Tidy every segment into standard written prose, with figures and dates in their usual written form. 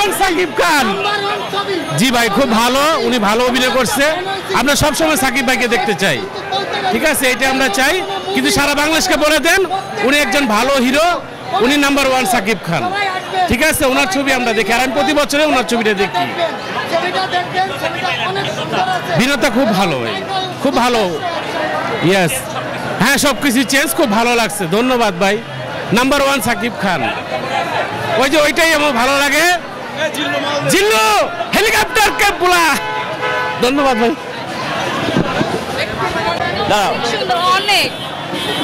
One Shakib Khan. জি ভাই, খুব ভালো, উনি ভালো অভিনয় করছে। আমরা সবসময় সাকিব ভাইকে দেখতে চাই, ঠিক আছে, এটা আমরা চাই। কিন্তু সারা বাংলাদেশকে বলে দেন উনি একজন ভালো হিরো, উনি নাম্বার ওয়ান সাকিব খান, ঠিক আছে। ওনার ছবি আমরা দেখি, আর আমি প্রতি বছরে ওনার ছবিটা দেখি। বিনোদটা খুব ভালো ভাই, খুব ভালো। ইয়েস, হ্যাঁ, সব কিছু চেঞ্জ, খুব ভালো লাগছে। ধন্যবাদ ভাই, নাম্বার ওয়ান সাকিব খান। ওই যে ওইটাই আমার ভালো লাগে, জিল্লু হেলিকপ্টার কে বুলা। ধন্যবাদ ভাই। সুন্দর অনেক,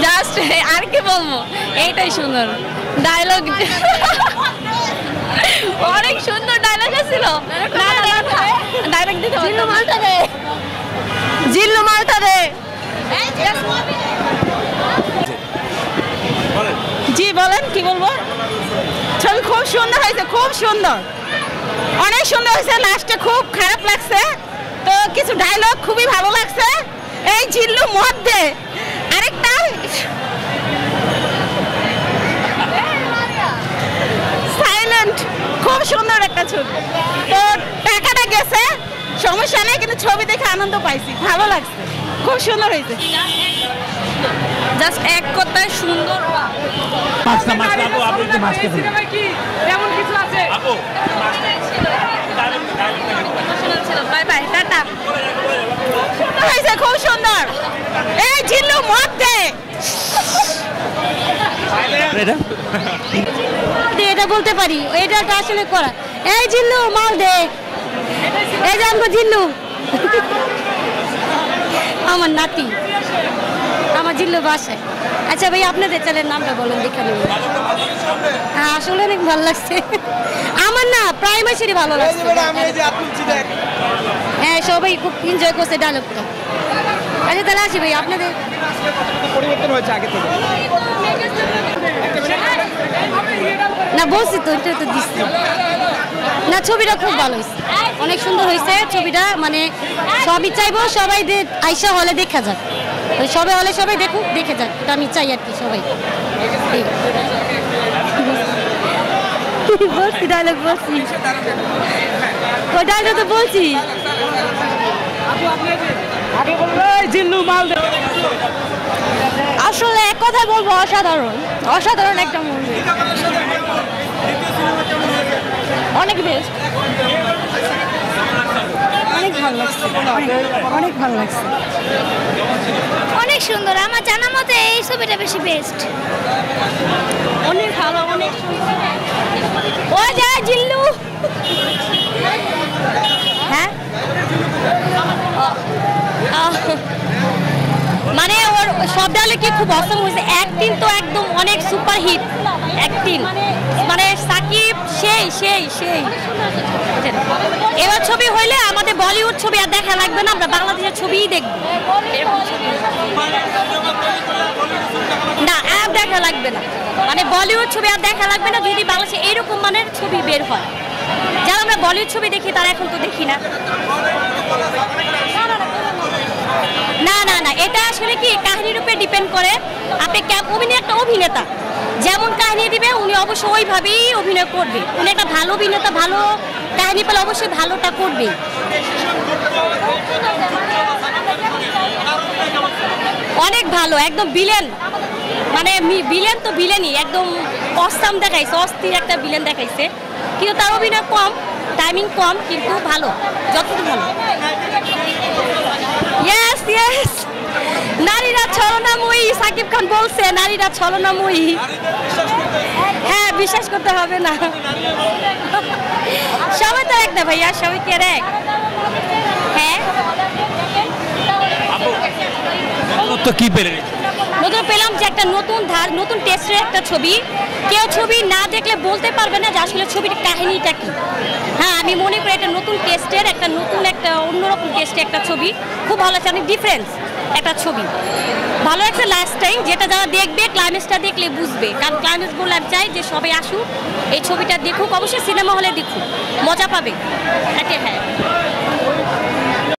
জাস্ট আর কি বলবো, এইটাই সুন্দর ডায়লগ। অনেক সুন্দর ডায়লগ ছিল। ডায়লগ দিতে জিল্লু মালটা দে, জিল্লু মালটা দে। জি বলেন, কি বলবো? ছবি খুব সুন্দর হয়েছে, খুব সুন্দর, অনেক সুন্দর হয়েছে। লাস্টে খুব খারাপ লাগছে, তো কিছু ডায়লগ খুবই ভালো লাগছে। এই জিল্লু মধ্যে আরেকটা সাইলেন্ট, খুব সুন্দর একটা ছবি। তো টাকাটা গেছে, সমস্যা নেই, কিন্তু ছবি দেখে আনন্দ পাইছি, ভালো লাগছে, খুব সুন্দর হয়েছে। জাস্ট এক কথায় সুন্দর। Bye bye, tata. হয়েছে খুব সুন্দর। এই জিল্লু মধ্যে এটা বলতে পারি, এটা আসলে করা। এই জিল্লু মাল দে, এই যে আমাকে জিল্লু, আমার নাতি, আমার জিল্লু বাসায়। আচ্ছা ভাই, আপনাদের চ্যানেলের নামটা বলেন, দেখে নেব। হ্যাঁ, আসলে অনেক ভালো লাগছে আমার, না প্রাইমারি ভালো লাগছে। হ্যাঁ, সবাই খুব এনজয় করছে ডায়লগটা। আচ্ছা তাহলে আসি ভাই, আপনাদের পরিবর্তন হয়েছে আগে থেকে না? বলছি তো, এটা তো দিচ্ছি না। ছবিটা খুব ভালো হয়েছে, অনেক সুন্দর হয়েছে ছবিটা। মানে সবই চাইবো সবাই আইসা হলে দেখা যাক, সবাই হলে সবাই দেখুক, দেখে যাক, এটা আমি চাই আর কি। সবাই বলছি ডায়লগ, বলছি ওই ডায়লগ তো বলছি। আসলে এক কথায় বলবো, অসাধারণ, অসাধারণ একটা মুভি, অনেক বেস্ট, অনেক ভালো লাগছে, অনেক ভালো লাগছে, অনেক সুন্দর। আমার জানা মতে এই ছবিটা বেশি বেস্ট, অনেক ভালো, অনেক সুন্দর। ও যা জিল্লু, হ্যাঁ, মানে ওর সব ডালে কি খুব অসম হয়েছে। অ্যাক্টিং তো একদম অনেক সুপার হিট অ্যাক্টিং, মানে সাকিব সেই সেই সেই। এবার ছবি হইলে আমাদের বলিউড ছবি আর দেখা লাগবে না, আমরা বাংলাদেশের ছবিই দেখবো। না, আর দেখা লাগবে না, মানে বলিউড ছবি আর দেখা লাগবে না যদি বাংলাদেশে এইরকম মানের ছবি বের হয়। যারা আমরা বলিউড ছবি দেখি তারা এখন তো দেখি না। না না না, এটা আসলে কি কাহিনীর উপরে ডিপেন্ড করে। আপনি অভিনয়, একটা অভিনেতা যেমন কাহিনী দিবে উনি অবশ্যই ওইভাবেই অভিনয় করবে। উনি একটা ভালো অভিনেতা, ভালো কাহিনী পেলে অবশ্যই ভালোটা করবে। অনেক ভালো, একদম ভিলেন, মানে ভিলেন তো ভিলেনই, একদম অসাম দেখাইছে, অস্থির একটা ভিলেন দেখাইছে। কিন্তু তার অভিনয় কম, টাইমিং কম, কিন্তু ভালো, যতটুকু ভালো। ইয়েস ইয়েস, নারীরা ছলনাময়ী, সাকিব খান বলছে নারীরা ছলনাময়ী। হ্যাঁ, বিশ্বাস করতে হবে না, সবাই তো এক না ভাইয়া, সবাই কি আর এক? হ্যাঁ, তো কি পেলেন? নতুন পেলাম যে একটা নতুন ধার, নতুন টেস্টের একটা ছবি। কেউ ছবি না দেখলে বলতে পারবে না যে আসলে ছবির কাহিনীটা কি। হ্যাঁ, আমি মনে করি এটা নতুন টেস্টের একটা, নতুন একটা অন্যরকম টেস্টের একটা ছবি, খুব ভালো লাগছে, অনেক ডিফারেন্স একটা ছবি, ভালো লাগছে। লাস্ট টাইম যেটা যারা দেখবে ক্লাইম্যাক্সটা দেখলে বুঝবে, কারণ ক্লাইম্যাক্স বলে আমি চাই যে সবাই আসুক, এই ছবিটা দেখুক, অবশ্যই সিনেমা হলে দেখুক, মজা পাবে। হ্যাঁ।